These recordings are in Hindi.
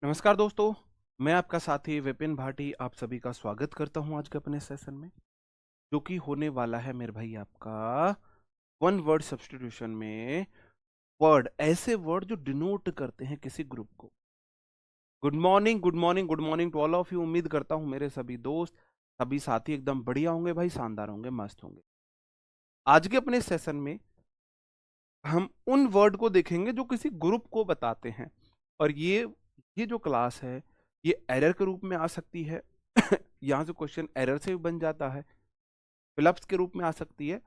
नमस्कार दोस्तों, मैं आपका साथी विपिन भाटी आप सभी का स्वागत करता हूं आज के अपने सेशन में, जो कि होने वाला है मेरे भाई आपका वन वर्ड सब्स्टिट्यूशन में। वर्ड, ऐसे वर्ड जो डिनोट करते हैं किसी ग्रुप को। Good morning, good morning, good morning to all of you. उम्मीद करता हूं मेरे सभी दोस्त, सभी साथी एकदम बढ़िया होंगे भाई, शानदार होंगे, मस्त होंगे। आज के अपने सेशन में हम उन वर्ड को देखेंगे जो किसी ग्रुप को बताते हैं। और ये जो क्लास है, ये एरर के रूप में आ सकती है। यहाँ से क्वेश्चन एरर से भी बन जाता है, फिलप्स के रूप में आ सकती है,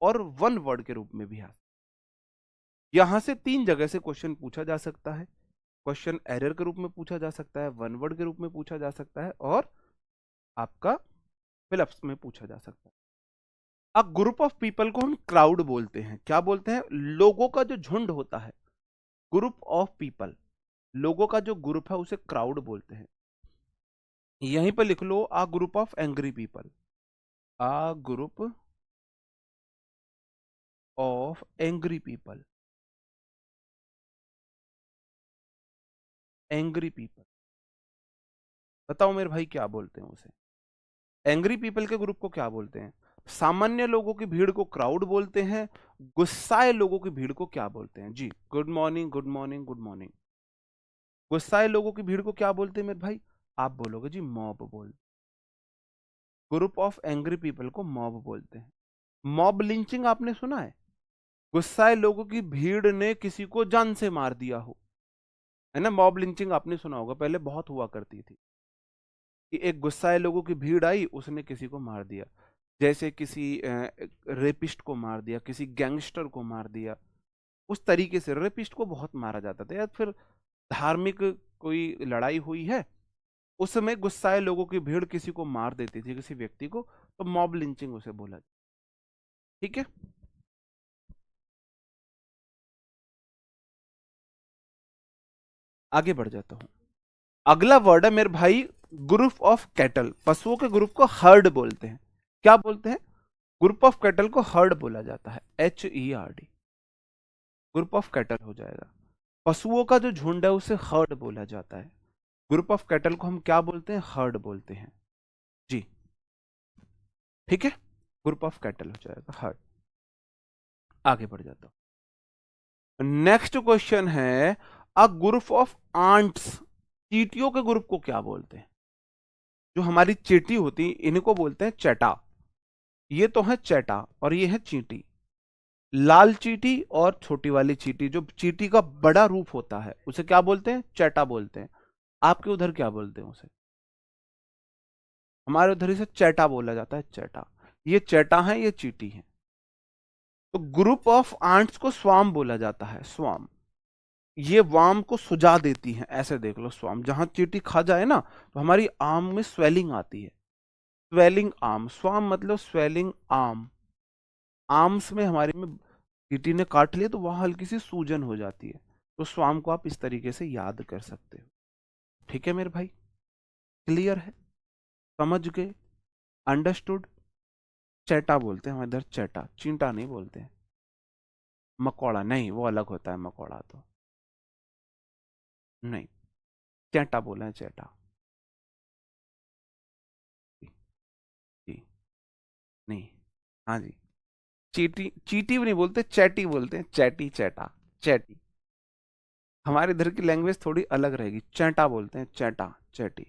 और वन वर्ड के रूप में भी आ सकती है। यहाँ से तीन जगह से क्वेश्चन पूछा जा सकता है। क्वेश्चन एरर के रूप में पूछा जा सकता है, वन वर्ड के रूप में पूछा जा सकता है, और आपका फिलप्स में पूछा जा सकता है। अ ग्रुप ऑफ पीपल को हम क्राउड बोलते हैं। क्या बोलते हैं? लोगों का जो झुंड होता है, ग्रुप ऑफ पीपल, लोगों का जो ग्रुप है उसे क्राउड बोलते हैं। यहीं पर लिख लो, a group of angry people, a group of angry people, angry people. बताओ मेरे भाई क्या बोलते हैं उसे? एंग्री पीपल के ग्रुप को क्या बोलते हैं? सामान्य लोगों की भीड़ को क्राउड बोलते हैं। गुस्साए लोगों की भीड़ को क्या बोलते हैं? जी, good morning, good morning, good morning. गुस्साए लोगों की भीड़ को क्या बोलते हैं मेरे भाई? आप बोलोगे जी मॉब बोल। ग्रुप ऑफ एंग्री पीपल को मॉब बोलते हैं। मॉब लिंचिंग आपने सुना है? गुस्साए लोगों की भीड़ ने किसी को जान से मार दिया हो, है ना? मॉब लिंचिंग आपने सुना होगा, पहले बहुत हुआ करती थी कि एक गुस्साए लोगों की भीड़ आई, उसने किसी को मार दिया। जैसे किसी रेपिस्ट को मार दिया, किसी गैंगस्टर को मार दिया। उस तरीके से रेपिस्ट को बहुत मारा जाता था। या फिर धार्मिक कोई लड़ाई हुई है, उस समय गुस्साए लोगों की भीड़ किसी को मार देती थी, किसी व्यक्ति को, तो मॉब लिंचिंग उसे बोला जाता। ठीक है, आगे बढ़ जाता हूं। अगला वर्ड है मेरे भाई ग्रुप ऑफ कैटल। पशुओं के ग्रुप को हर्ड बोलते हैं। क्या बोलते हैं? ग्रुप ऑफ कैटल को हर्ड बोला जाता है, HERD। ग्रुप ऑफ कैटल हो जाएगा। पशुओं का जो झुंड है उसे हर्ड बोला जाता है। ग्रुप ऑफ कैटल को हम क्या बोलते हैं? हर्ड बोलते हैं। जी, ठीक है, ग्रुप ऑफ कैटल हो जाएगा हर्ड। आगे बढ़ जाता हूं। नेक्स्ट क्वेश्चन है, अ ग्रुप ऑफ आंट्स। चींटियों के ग्रुप को क्या बोलते हैं? जो हमारी चींटी होती इनको बोलते हैं चेटा। ये तो है चेटा और ये है चींटी। लाल चींटी और छोटी वाली चींटी, जो चींटी का बड़ा रूप होता है, उसे क्या बोलते हैं? चेटा बोलते हैं। आपके उधर क्या बोलते हैं उसे? हमारे उधर इसे चेटा बोला जाता है, चेटा। ये चेटा है, ये चींटी है। तो ग्रुप ऑफ आंट्स को स्वाम बोला जाता है, स्वाम। ये वाम को सुझा देती हैं, ऐसे देख लो, स्वाम। जहां चींटी खा जाए ना, तो हमारी आम में स्वेलिंग आती है। स्वेलिंग आम, स्वाम मतलब स्वेलिंग आम। आर्म्स में हमारे में चींटी ने काट लिया तो वहां हल्की सी सूजन हो जाती है। तो स्वाम को आप इस तरीके से याद कर सकते हो। ठीक है मेरे भाई, क्लियर है? समझ गए? अंडरस्टूड? चेटा बोलते हैं हमारे इधर, चेटा, चींटा नहीं बोलते हैं। मकोड़ा नहीं, वो अलग होता है मकोड़ा तो। नहीं, चेटा बोले हैं, चेटा। जी, जी, नहीं, हाँ जी। चीटी, चीटी भी नहीं बोलते, चैटी बोलते हैं, चैटी, चैटा, चैटी। हमारे इधर की लैंग्वेज थोड़ी अलग रहेगी, चैटा बोलते हैं, चैटा, चैटी।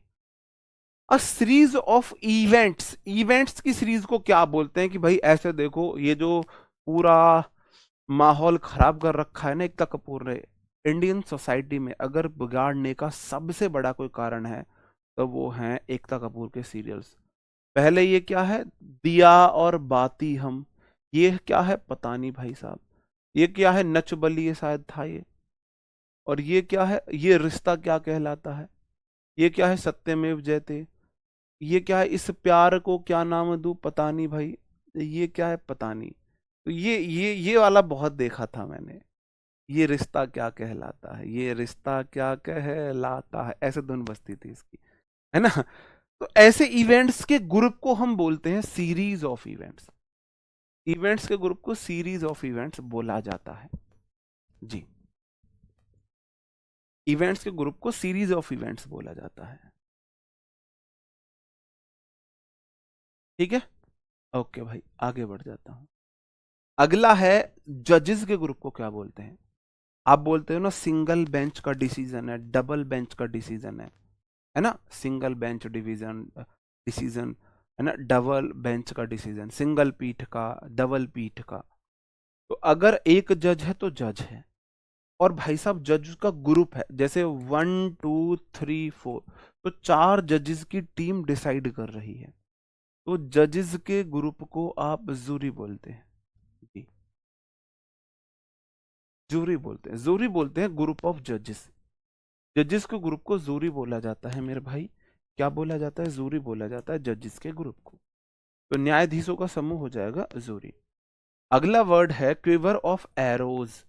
A series of events, events की सीरीज को क्या बोलते हैं? कि भाई ऐसे देखो, ये जो पूरा माहौल खराब कर रखा है ना एकता कपूर ने इंडियन सोसाइटी में, अगर बिगाड़ने का सबसे बड़ा कोई कारण है तो वो है एकता कपूर के सीरियल्स। पहले ये क्या है, दिया और बाती हम, ये क्या है पता नहीं भाई साहब। ये क्या है, नच बलिए शायद था ये। और ये क्या है, ये रिश्ता क्या कहलाता है। ये क्या है, सत्यमेव जयते। ये क्या है, इस प्यार को क्या नाम दूं, पता नहीं भाई। ये क्या है, पता नहीं। तो ये वाला बहुत देखा था मैंने। ये रिश्ता क्या कहलाता है, ये रिश्ता क्या कहलाता है, ऐसे धुन बजती थी इसकी, है ना? तो ऐसे इवेंट्स के ग्रुप को हम बोलते हैं सीरीज ऑफ इवेंट्स। इवेंट्स के ग्रुप को सीरीज ऑफ इवेंट्स बोला जाता है। जी, इवेंट्स के ग्रुप को सीरीज ऑफ इवेंट्स बोला जाता है। ठीक है, ओके भाई, आगे बढ़ जाता हूं। अगला है जजेस के ग्रुप को क्या बोलते हैं। आप बोलते हो ना सिंगल बेंच का डिसीजन है, डबल बेंच का डिसीजन है ना, सिंगल बेंच डिवीजन डिसीजन, है ना, डबल बेंच का डिसीजन, सिंगल पीठ का, डबल पीठ का। तो अगर एक जज है तो जज है, और भाई साहब जज का ग्रुप है, जैसे 1 2 3 4, तो 4 जजेस की टीम डिसाइड कर रही है, तो जजेस के ग्रुप को आप जूरी बोलते हैं। जी, जूरी बोलते हैं, जूरी बोलते हैं ग्रुप ऑफ जजेस। जजेस के ग्रुप को जूरी बोला जाता है मेरे भाई। क्या बोला जाता है? जूरी बोला जाता है जजेस के ग्रुप को। तो न्यायाधीशों का समूह हो जाएगा जूरी। अगला वर्ड है क्विवर ऑफ एरोज।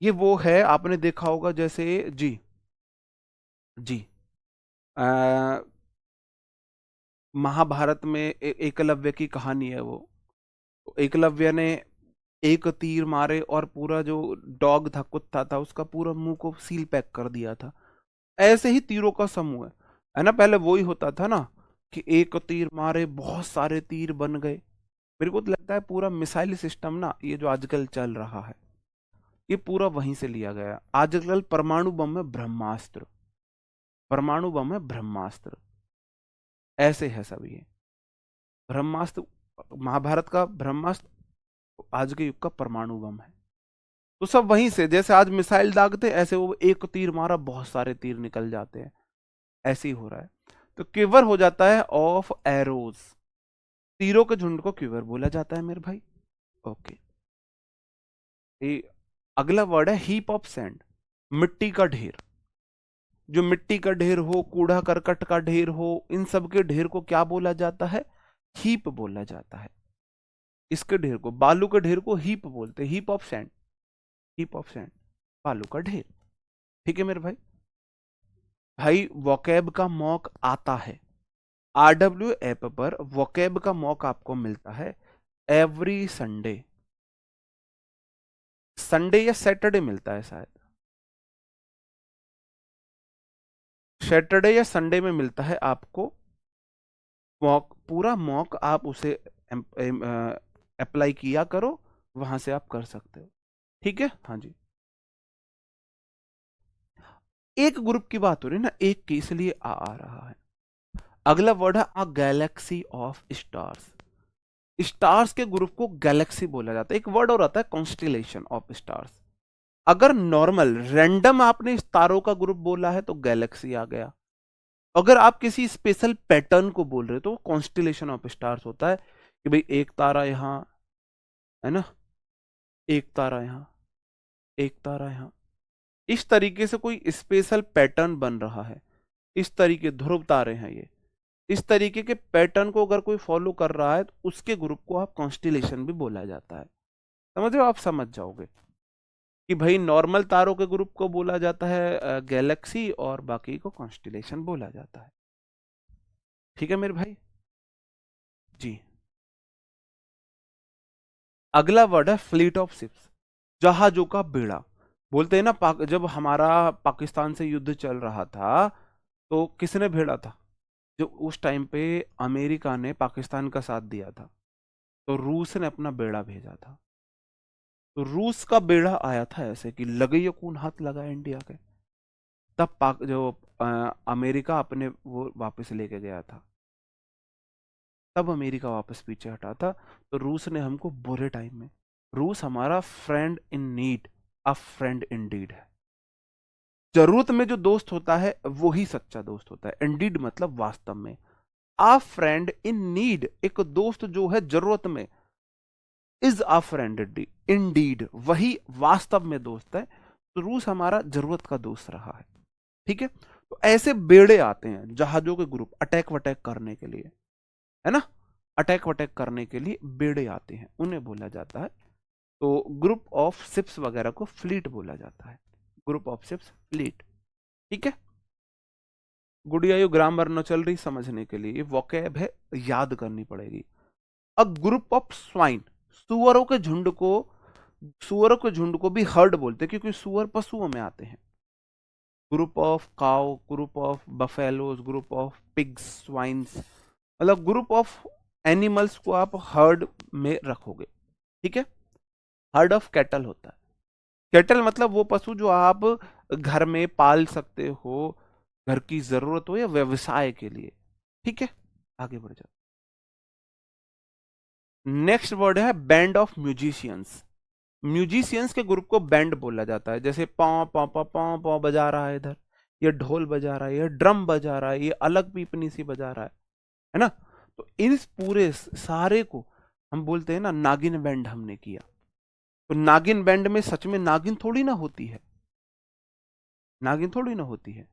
ये वो है, आपने देखा होगा जैसे, जी जी, महाभारत में एकलव्य की कहानी है वो। तो एकलव्य ने एक तीर मारे और पूरा जो डॉग था, कुत्ता था, उसका पूरा मुंह को सील पैक कर दिया था। ऐसे ही तीरों का समूह है ना। पहले वो ही होता था ना कि एक तीर मारे बहुत सारे तीर बन गए। मेरे को तो लगता है पूरा मिसाइल सिस्टम ना, ये जो आजकल चल रहा है, ये पूरा वहीं से लिया गया। आजकल परमाणु बम है ब्रह्मास्त्र, परमाणु बम है ब्रह्मास्त्र, ऐसे है सब ये। ब्रह्मास्त्र, महाभारत का ब्रह्मास्त्र आज के युग का परमाणु बम है। तो सब वहीं से, जैसे आज मिसाइल दागते ऐसे वो एक तीर मारा बहुत सारे तीर निकल जाते हैं, ऐसे ही हो रहा है। तो क्विवर हो जाता है ऑफ एरोज, तीरों के झुंड को क्विवर बोला जाता है मेरे भाई। ओके, ये अगला वर्ड है हीप ऑफ सैंड, मिट्टी का ढेर। जो मिट्टी का ढेर हो, कूड़ा करकट का ढेर हो, इन सब के ढेर को क्या बोला जाता है? हीप बोला जाता है। इसके ढेर को, बालू के ढेर को हीप बोलते हैं, heap of sand, heap of sand, बालू का ढेर। ठीक है मेरे भाई। भाई वोकैब का मॉक आता है, आरडब्ल्यू ऐप पर वोकैब का मॉक आपको मिलता है एवरी संडे, संडे या सैटरडे मिलता है शायद, सैटरडे या संडे में मिलता है आपको मॉक, पूरा मॉक। आप उसे अप्लाई किया करो, वहां से आप कर सकते हो। ठीक है, हाँ जी। एक ग्रुप की बात हो रही है ना, एक की, इसलिए आ रहा है। अगला वर्ड है अ गैलेक्सी ऑफ स्टार्स। स्टार्स के ग्रुप को गैलेक्सी बोला जाता है। एक वर्ड और आता है कॉन्स्टिलेशन ऑफ स्टार्स। अगर नॉर्मल रैंडम आपने इस तारों का ग्रुप बोला है तो गैलेक्सी आ गया। अगर आप किसी स्पेशल पैटर्न को बोल रहे हो तो कॉन्स्टिलेशन ऑफ स्टार्स होता है, कि भाई एक तारा यहां, है ना, एक तारा यहां, एक तारा यहां, इस तरीके से कोई स्पेशल पैटर्न बन रहा है। इस तरीके ध्रुव तारे हैं ये, इस तरीके के पैटर्न को अगर कोई फॉलो कर रहा है तो उसके ग्रुप को आप कॉन्स्टिलेशन भी बोला जाता है। समझ रहे हो? आप समझ जाओगे कि भाई नॉर्मल तारों के ग्रुप को बोला जाता है गैलेक्सी, और बाकी को कॉन्स्टिलेशन बोला जाता है। ठीक है मेरे भाई, जी। अगला वर्ड है फ्लीट ऑफ शिप्स, जहाजों का बेड़ा। बोलते हैं ना, जब हमारा पाकिस्तान से युद्ध चल रहा था तो किसने भेड़ा था? जो उस टाइम पे अमेरिका ने पाकिस्तान का साथ दिया था, तो रूस ने अपना बेड़ा भेजा था। तो रूस का बेड़ा आया था ऐसे कि लगे कौन हाथ लगा इंडिया के। तब पाक जो अमेरिका अपने वो वापस लेके गया था, तब अमेरिका वापस पीछे हटा था। तो रूस ने हमको बुरे टाइम में, रूस हमारा friend in need, a friend in deed है। जरूरत में जो दोस्त होता है वही सच्चा दोस्त होता है। इंडीड मतलब वास्तव में, अ फ्रेंड इन नीड, एक दोस्त जो है जरूरत में, इज अ फ्रेंड इंडीड, वही वास्तव में दोस्त है। तो रूस हमारा जरूरत का दोस्त रहा है। ठीक है, तो ऐसे बेड़े आते हैं जहाजों के ग्रुप अटैक वटैक करने के लिए, है ना, अटैक वटैक करने के लिए बेड़े आते हैं, उन्हें बोला जाता है। तो ग्रुप ऑफ शिप्स वगैरह को फ्लीट बोला जाता है, ग्रुप ऑफ शिप्स, फ्लीट। ठीक है, गुड़िया यू ग्रामर न चल रही समझने के लिए, ये वोकैब है, याद करनी पड़ेगी। अ ग्रुप ऑफ स्वाइन, सुअरों के झुंड को, सुअरों के झुंड को भी हर्ड बोलते हैं क्योंकि सुअर पशुओं में आते हैं। Group of cow, group of buffaloes, group of pigs, swines, मतलब ग्रुप ऑफ एनिमल्स को आप हर्ड में रखोगे, ठीक है। हर्ड ऑफ कैटल होता है। कैटल मतलब वो पशु जो आप घर में पाल सकते हो, घर की जरूरत हो या व्यवसाय के लिए, ठीक है। आगे बढ़ जाओ। नेक्स्ट वर्ड है बैंड ऑफ म्यूजिशियंस। म्यूजिशियंस के ग्रुप को बैंड बोला जाता है। जैसे पाँव पाँव पाँव पाँव पाँव बजा रहा है इधर, ये ढोल बजा रहा है, ये ड्रम बजा रहा है, ये अलग पीपनी सी बजा रहा है ना। तो इस पूरे सारे को हम बोलते हैं ना नागिन बैंड हमने किया। तो नागिन बैंड में सच में नागिन थोड़ी ना होती है, नागिन थोड़ी ना होती है।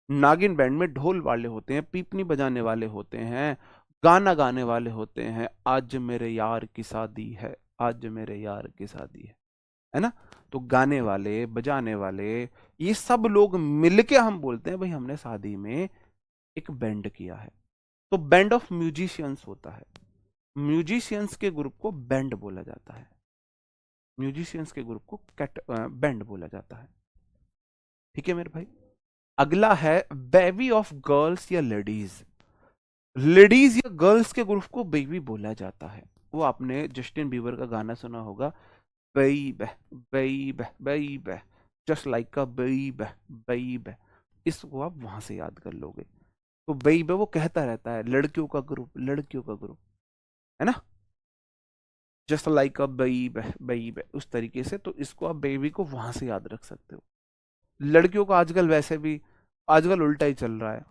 नागिन बैंड में ढोल वाले होते हैं, पीपनी बजाने वाले होते हैं, गाना गाने वाले होते हैं। आज मेरे यार की शादी है, आज मेरे यार की शादी है ना। तो गाने वाले, बजाने वाले, ये सब लोग मिलके हम बोलते हैं भाई हमने शादी में एक बैंड किया है। तो बैंड ऑफ म्यूजिशियंस होता है। म्यूजिशियंस के ग्रुप को बैंड बोला जाता है। म्यूजिशियंस के ग्रुप को बैंड बोला जाता है, ठीक है मेरे भाई। अगला है बेबी ऑफ गर्ल्स या लेडीज। लेडीज या गर्ल्स के ग्रुप को बेबी बोला जाता है। वो आपने जस्टिन बीबर का गाना सुना होगा, baby baby baby, just like a baby baby. इसको आप वहां से याद कर लोगे। तो बेबी वो कहता रहता है लड़कियों का ग्रुप, लड़कियों का ग्रुप, है ना। Just like a baby baby, उस तरीके से। तो इसको आप बेबी को वहां से याद रख सकते हो। लड़कियों का आजकल वैसे भी आजकल उल्टा ही चल रहा है।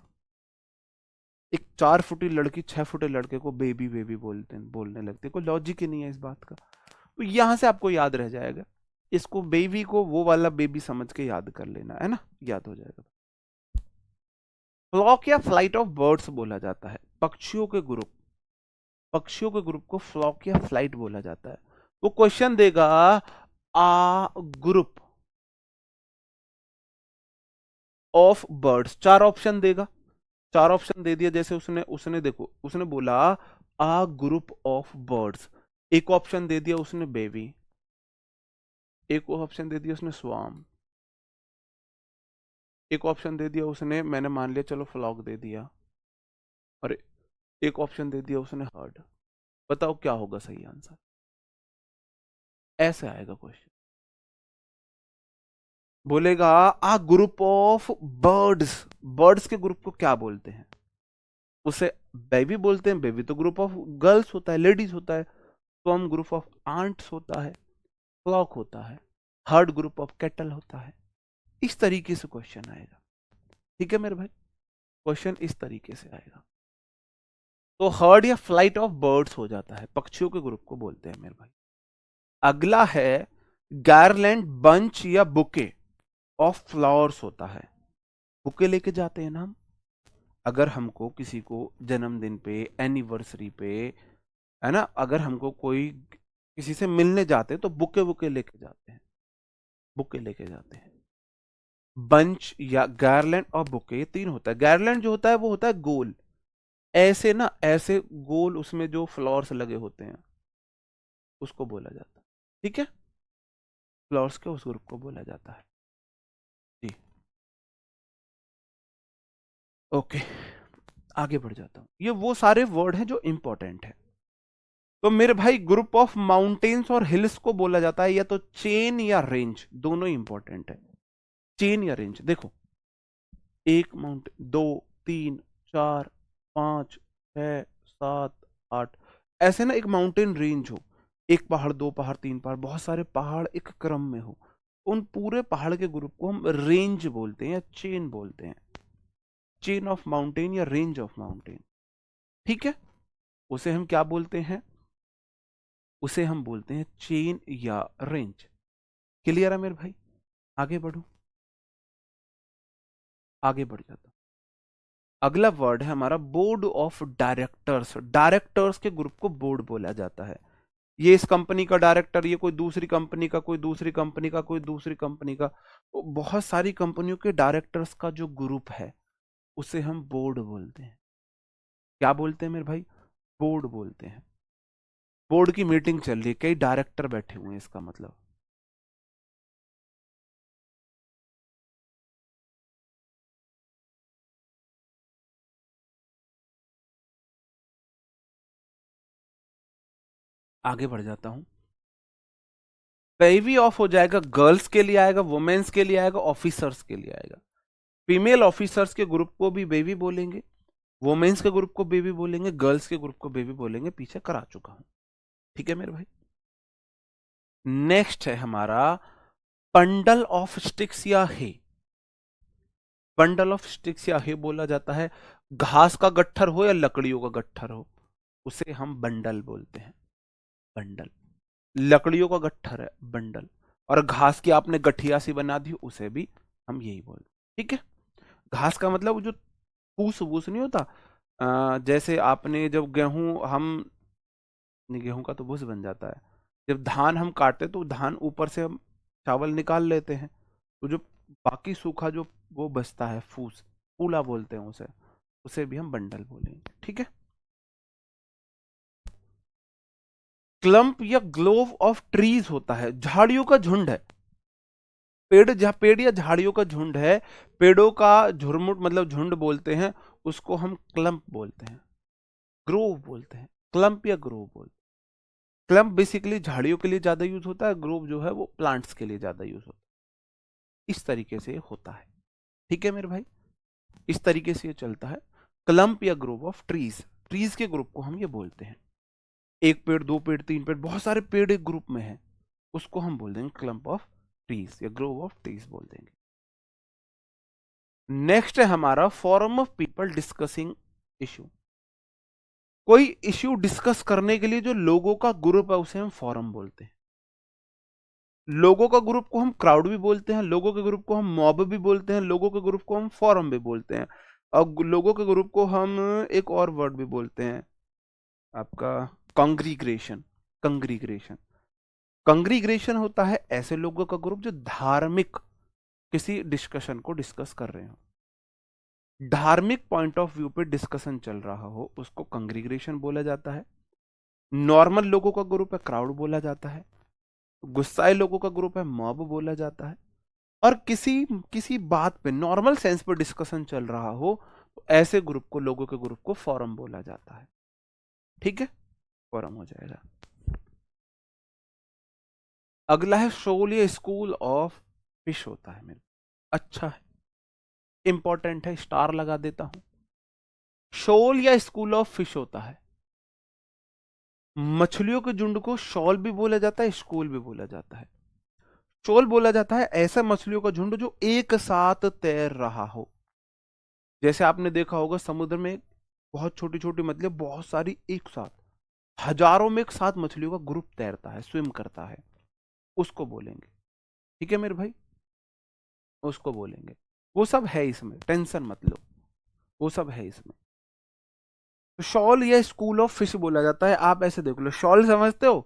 एक 4 फुटी लड़की 6 फुटे लड़के को बेबी बेबी बोलने लगते, कोई लॉजिक ही नहीं है इस बात का। तो यहां से आपको याद रह जाएगा। इसको बेबी को वो वाला बेबी समझ के याद कर लेना, है ना, याद हो जाएगा। फ्लॉक या फ्लाइट ऑफ बर्ड्स बोला जाता है। पक्षियों के ग्रुप, पक्षियों के ग्रुप को फ्लॉक या फ्लाइट बोला जाता है। वो क्वेश्चन देगा आ ग्रुप ऑफ बर्ड्स, 4 ऑप्शन देगा। 4 ऑप्शन दे दिया। जैसे उसने उसने देखो, उसने बोला आ ग्रुप ऑफ बर्ड्स, एक ऑप्शन दे दिया उसने बेबी, एक ऑप्शन दे दिया उसने स्वाम, एक ऑप्शन दे दिया उसने, मैंने मान लिया चलो फ्लॉक दे दिया, और एक ऑप्शन दे दिया उसने हर्ड। बताओ क्या होगा सही आंसर। ऐसे आएगा क्वेश्चन। बोलेगा आ ग्रुप ऑफ बर्ड्स, बर्ड्स के ग्रुप को क्या बोलते हैं। उसे बेबी बोलते हैं। बेबी तो ग्रुप ऑफ गर्ल्स होता है, लेडीज होता है। तो हम ग्रुप ऑफ आंट्स होता है, फ्लॉक होता है, हर्ड ग्रुप ऑफ कैटल होता है। इस तरीके से क्वेश्चन आएगा, ठीक है मेरे भाई। क्वेश्चन इस तरीके से आएगा। तो हर्ड या फ्लाइट ऑफ बर्ड्स हो जाता है, पक्षियों के ग्रुप को बोलते हैं मेरे भाई। अगला है गार्लैंड, बंच या बुके ऑफ फ्लावर्स होता है। बुके लेके जाते हैं ना हम, अगर हमको किसी को जन्मदिन पे, एनिवर्सरी पे, है ना, अगर हमको कोई किसी से मिलने जाते हैं तो बुके बुके लेके जाते हैं, बुके लेके जाते हैं। बंच या गार्लैंड और बुके, ये 3 होता है। गार्लैंड जो होता है वो होता है गोल, ऐसे ना, ऐसे गोल, उसमें जो फ्लावर्स लगे होते हैं उसको बोला जाता है, ठीक है। फ्लावर्स के उस ग्रुप को बोला जाता है जी। ओके, आगे बढ़ जाता हूं। ये वो सारे वर्ड हैं जो इंपॉर्टेंट है। तो मेरे भाई ग्रुप ऑफ माउंटेन्स और हिल्स को बोला जाता है या तो चेन या रेंज, दोनों ही इंपॉर्टेंट है। चेन या रेंज, देखो, एक माउंटेन, 2, 3, 4, 5, 6, 7, 8, ऐसे ना एक माउंटेन रेंज हो, एक पहाड़, 2 पहाड़, 3 पहाड़, बहुत सारे पहाड़ एक क्रम में हो, उन पूरे पहाड़ के ग्रुप को हम रेंज बोलते हैं या चेन बोलते हैं। चेन ऑफ माउंटेन या रेंज ऑफ माउंटेन, ठीक है। उसे हम क्या बोलते हैं, उसे हम बोलते हैं चेन या रेंज। क्लियर है मेरे भाई। आगे बढ़ो, आगे बढ़ जाता हूं। अगला वर्ड है हमारा बोर्ड ऑफ डायरेक्टर्स। डायरेक्टर्स के ग्रुप को बोर्ड बोला जाता है। ये इस कंपनी का डायरेक्टर, ये कोई दूसरी कंपनी का, कोई दूसरी कंपनी का, कोई दूसरी कंपनी का, तो बहुत सारी कंपनियों के डायरेक्टर्स का जो ग्रुप है उसे हम बोर्ड बोलते हैं। क्या बोलते हैं मेरे भाई, बोर्ड बोलते हैं। बोर्ड की मीटिंग चल रही है, कई डायरेक्टर बैठे हुए हैं, इसका मतलब आगे बढ़ जाता हूं। बेबी ऑफ हो जाएगा, गर्ल्स के लिए आएगा, वुमेन्स के लिए आएगा, ऑफिसर्स के लिए आएगा। फीमेल ऑफिसर्स के ग्रुप को भी बेबी बोलेंगे, वुमेन्स के ग्रुप को बेबी बोलेंगे, गर्ल्स के ग्रुप को बेबी बोलेंगे, पीछे करा चुका हूं। ठीक है मेरे भाई। नेक्स्ट है हमारा बंडल ऑफ स्टिक्स या हे। बंडल ऑफ स्टिक्स या हे बोला जाता है, घास का गट्ठर हो या लकड़ियों का गट्ठर हो, उसे हम बंडल बोलते हैं। बंडल, लकड़ियों का गट्ठर है बंडल, और घास की आपने गठिया सी बना दी उसे भी हम यही बोलते हैं। ठीक है। घास का मतलब वो जो फूस वूस नहीं होता, जैसे आपने जब गेहूं हम, नहीं गेहूं का तो भूस बन जाता है, जब धान हम काटते तो धान ऊपर से हम चावल निकाल लेते हैं, तो जो बाकी सूखा जो वो बचता है फूस, फूला बोलते हैं उसे, उसे भी हम बंडल बोलेंगे। ठीक है। क्लम्प या ग्लोव ऑफ ट्रीज होता है, झाड़ियों का झुंड है। पेड़ या झाड़ियों का झुंड है, पेड़ों का झुरमुट मतलब झुंड बोलते हैं, उसको हम क्लम्प बोलते हैं, ग्रोव बोलते हैं। क्लम्प या ग्रोव बोलते हैं। क्लम्प बेसिकली झाड़ियों के लिए ज्यादा यूज होता है, ग्रोव जो है वो प्लांट्स के लिए ज्यादा यूज होता है। इस तरीके से होता है। ठीक है मेरे भाई, इस तरीके से ये चलता है। क्लम्प या ग्रोव ऑफ ट्रीज, ट्रीज के ग्रुप को हम ये बोलते हैं। एक पेड़, दो पेड़, तीन पेड़, बहुत सारे पेड़ एक ग्रुप में है, उसको हम बोल देंगे क्लम्प ऑफ ट्रीज या ग्रोव ऑफ ट्रीज बोल देंगे। नेक्स्ट है हमारा forum of people discussing issue. कोई इश्यू डिस्कस करने के लिए जो लोगों का ग्रुप है उसे हम फॉरम बोलते हैं। लोगों का ग्रुप को हम क्राउड भी बोलते हैं, लोगों के ग्रुप को हम मॉब भी बोलते हैं, लोगों के ग्रुप को हम फॉरम भी बोलते हैं, और लोगों के ग्रुप को हम एक और वर्ड भी बोलते हैं आपका कांग्रीग्रेशन। कंग्रीग्रेशन, कंग्रीग्रेशन होता है ऐसे लोगों का ग्रुप जो धार्मिक किसी डिस्कशन को डिस्कस कर रहे हो, धार्मिक पॉइंट ऑफ व्यू पे डिस्कशन चल रहा हो, उसको कंग्रीग्रेशन बोला जाता है। नॉर्मल लोगों का ग्रुप है क्राउड बोला जाता है, गुस्साए लोगों का ग्रुप है मॉब बोला जाता है, और किसी किसी बात पे नॉर्मल सेंस पे डिस्कशन चल रहा हो तो ऐसे ग्रुप को, लोगों के ग्रुप को फोरम बोला जाता है। ठीक है, फोरम हो जाएगा। अगला है शोल या स्कूल ऑफ फिश होता है मेरे, अच्छा है, इंपॉर्टेंट है, स्टार लगा देता हूं। शोल या स्कूल ऑफ फिश होता है, मछलियों के झुंड को शॉल भी बोला जाता है, स्कूल भी बोला जाता है। शोल बोला जाता है ऐसा मछलियों का झुंड जो एक साथ तैर रहा हो। जैसे आपने देखा होगा समुद्र में बहुत छोटी छोटी मछलियां बहुत सारी एक साथ, हजारों में एक साथ मछलियों का ग्रुप तैरता है, स्विम करता है, उसको बोलेंगे। ठीक है मेरे भाई, उसको बोलेंगे। वो सब है इसमें, टेंशन मत लो, वो सब है इसमें। तो शॉल या स्कूल ऑफ फिश बोला जाता है। आप ऐसे देख लो, शॉल समझते हो,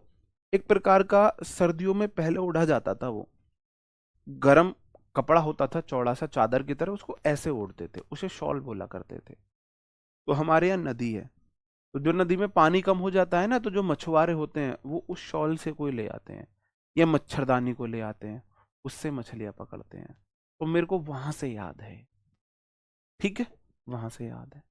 एक प्रकार का सर्दियों में पहले उड़ा जाता था, वो गरम कपड़ा होता था चौड़ा सा चादर की तरह, उसको ऐसे ओढ़ते थे, उसे शॉल बोला करते थे। तो हमारे यहाँ नदी है, तो जो नदी में पानी कम हो जाता है ना, तो जो मछुआरे होते हैं वो उस शॉल से कोई ले आते हैं, या मच्छरदानी को ले आते हैं, उससे मछलियां पकड़ते हैं। तो मेरे को वहां से याद है। ठीक है, वहां से याद है।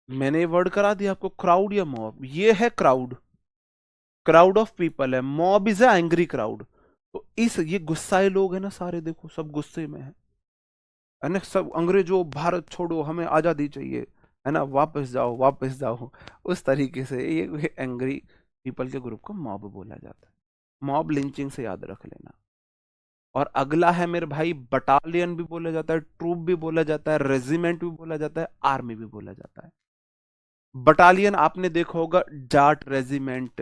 मैंने वर्ड करा दिया आपको, क्राउड या मॉब। ये है क्राउड, क्राउड ऑफ पीपल है, मॉब इज एंग्री क्राउड। तो इस ये गुस्साए लोग हैं ना सारे, देखो सब गुस्से में है ना, सब अंग्रेजों भारत छोड़ो, हमें आजादी चाहिए, है ना, वापस जाओ वापस जाओ, उस तरीके से ये एंग्री पीपल के ग्रुप को मॉब बोला जाता है। मॉब लिंचिंग से याद रख लेना। और अगला है मेरे भाई, बटालियन भी बोला जाता है, ट्रूप भी बोला जाता है, रेजिमेंट भी बोला जाता है, आर्मी भी बोला जाता है। बटालियन आपने देखा होगा, जाट रेजिमेंट,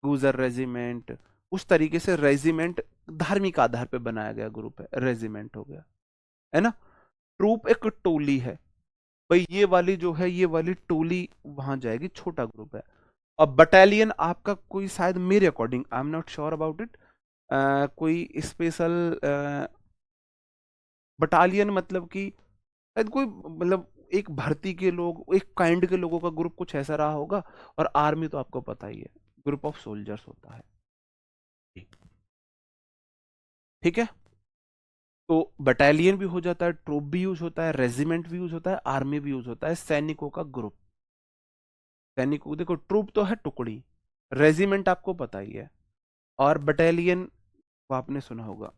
गुजर रेजिमेंट, उस तरीके से रेजिमेंट धार्मिक आधार पे बनाया गया ग्रुप है, रेजिमेंट हो गया, है ना। ट्रूप एक टोली है, भाई ये वाली जो है, ये वाली टोली वहां जाएगी, छोटा ग्रुप है। और बटालियन आपका कोई शायद, मेरे according, I am not sure about it, कोई स्पेशल बटालियन मतलब कि शायद कोई मतलब एक भर्ती के लोग, एक काइंड के लोगों का ग्रुप कुछ ऐसा रहा होगा। और आर्मी तो आपको पता ही है, ग्रुप ऑफ सोल्जर्स होता है। ठीक है। तो बटालियन भी हो जाता है, ट्रूप भी यूज होता है, रेजिमेंट भी यूज होता है, आर्मी भी यूज होता है, सैनिकों का ग्रुप। सैनिकों, देखो ट्रूप तो है टुकड़ी, रेजिमेंट आपको पता ही है, और बटालियन वो आपने सुना होगा।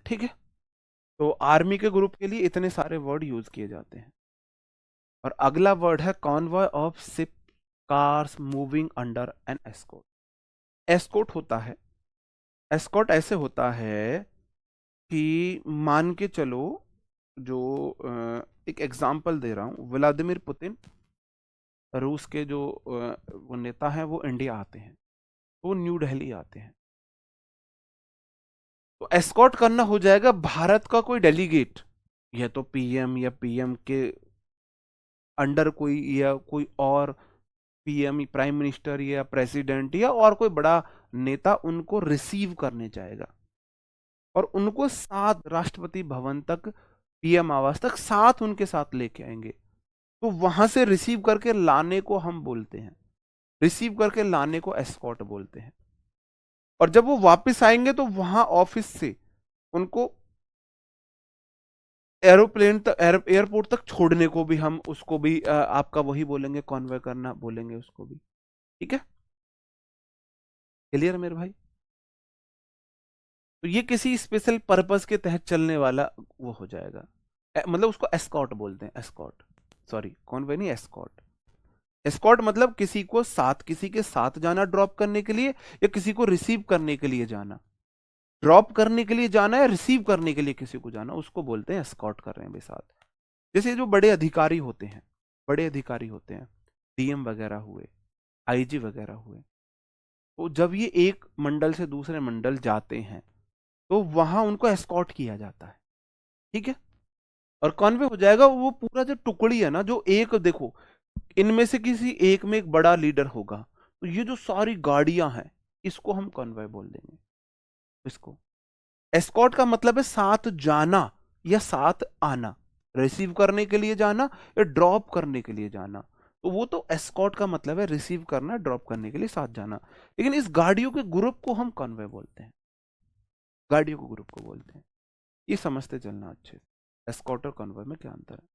ठीक है, तो आर्मी के ग्रुप के लिए इतने सारे वर्ड यूज किए जाते हैं। और अगला वर्ड है convoy of ship cars moving under an escort. Escort होता है, एस्कॉर्ट ऐसे होता है कि मान के चलो, जो एक एग्जांपल दे रहा हूं, व्लादिमीर पुतिन रूस के जो वो नेता हैं वो इंडिया आते हैं, वो न्यू दिल्ली आते हैं, तो एस्कॉर्ट करना हो जाएगा भारत का कोई डेलीगेट, या तो पीएम या पीएम के अंडर कोई, या कोई और पीएम प्राइम मिनिस्टर या प्रेसिडेंट या और कोई बड़ा नेता उनको रिसीव करने जाएगा, और उनको साथ राष्ट्रपति भवन तक, पीएम आवास तक साथ उनके साथ लेके आएंगे। तो वहां से रिसीव करके लाने को हम बोलते हैं, रिसीव करके लाने को एस्कॉर्ट बोलते हैं। और जब वो वापस आएंगे तो वहां ऑफिस से उनको एरोप्लेन तक, एयरपोर्ट तक छोड़ने को भी हम उसको भी आपका वही बोलेंगे, कॉन्वे करना बोलेंगे उसको भी। ठीक है, क्लियर मेरे भाई? तो ये किसी स्पेशल पर्पस के तहत चलने वाला वो हो जाएगा, मतलब उसको एस्कॉर्ट बोलते हैं, एस्कॉर्ट, सॉरी कॉन्वे नहीं, एस्कॉर्ट। एस्कॉर्ट मतलब किसी को साथ, किसी के साथ जाना ड्रॉप करने के लिए, या किसी को रिसीव करने के लिए जाना। ड्रॉप करने के लिए जाना या रिसीव करने के लिए किसी को जाना, उसको बोलते हैं एस्कॉर्ट कर रहे हैं भाई साथ। जैसे जो बड़े अधिकारी होते हैं, बड़े अधिकारी होते हैं, डीएम वगैरह हुए, आईजी वगैरह हुए, तो जब ये एक मंडल से दूसरे मंडल जाते हैं तो वहां उनको एस्कॉर्ट किया जाता है। ठीक है, और कॉन्वे हो जाएगा वो पूरा जो टुकड़ी है ना, जो एक देखो इनमें से किसी एक में एक बड़ा लीडर होगा, तो ये जो सारी गाड़ियां हैं इसको हम कॉन्वॉय बोल देंगे। इसको एस्कॉर्ट का मतलब है साथ जाना या साथ आना, रिसीव करने के लिए जाना या ड्रॉप करने के लिए जाना। तो वो तो एस्कॉर्ट का मतलब है रिसीव करना, ड्रॉप करने के लिए साथ जाना। लेकिन इस गाड़ियों के ग्रुप को हम कॉन्वॉय बोलते हैं, गाड़ियों को ग्रुप को बोलते हैं। ये समझते चलना अच्छे से, एस्कॉर्ट और कॉन्वॉय में क्या अंतर है।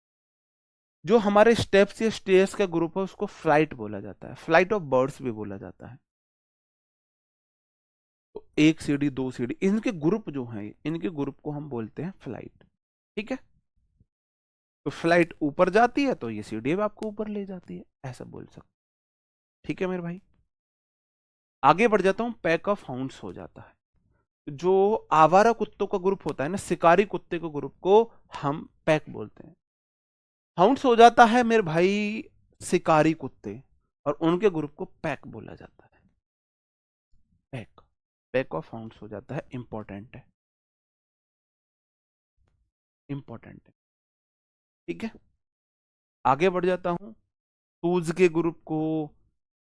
जो हमारे स्टेप्स या स्टेयर्स का ग्रुप है उसको फ्लाइट बोला जाता है, फ्लाइट ऑफ बर्ड्स भी बोला जाता है। तो एक सीढ़ी, दो सीढ़ी, इनके ग्रुप जो हैं, इनके ग्रुप को हम बोलते हैं फ्लाइट। ठीक है, तो फ्लाइट ऊपर जाती है तो ये सीढ़ी भी आपको ऊपर ले जाती है, ऐसा बोल सकते। ठीक है मेरे भाई, आगे बढ़ जाता हूं। पैक ऑफ हाउंड्स हो जाता है, जो आवारा कुत्तों का ग्रुप होता है ना, शिकारी कुत्ते के ग्रुप को हम पैक बोलते हैं। हाउंड्स हो जाता है मेरे भाई शिकारी कुत्ते, और उनके ग्रुप को पैक बोला जाता है, पैक। पैक ऑफ हाउंड्स हो जाता है, इंपॉर्टेंट है, इंपॉर्टेंट है। ठीक है, आगे बढ़ जाता हूं। शूज के ग्रुप को,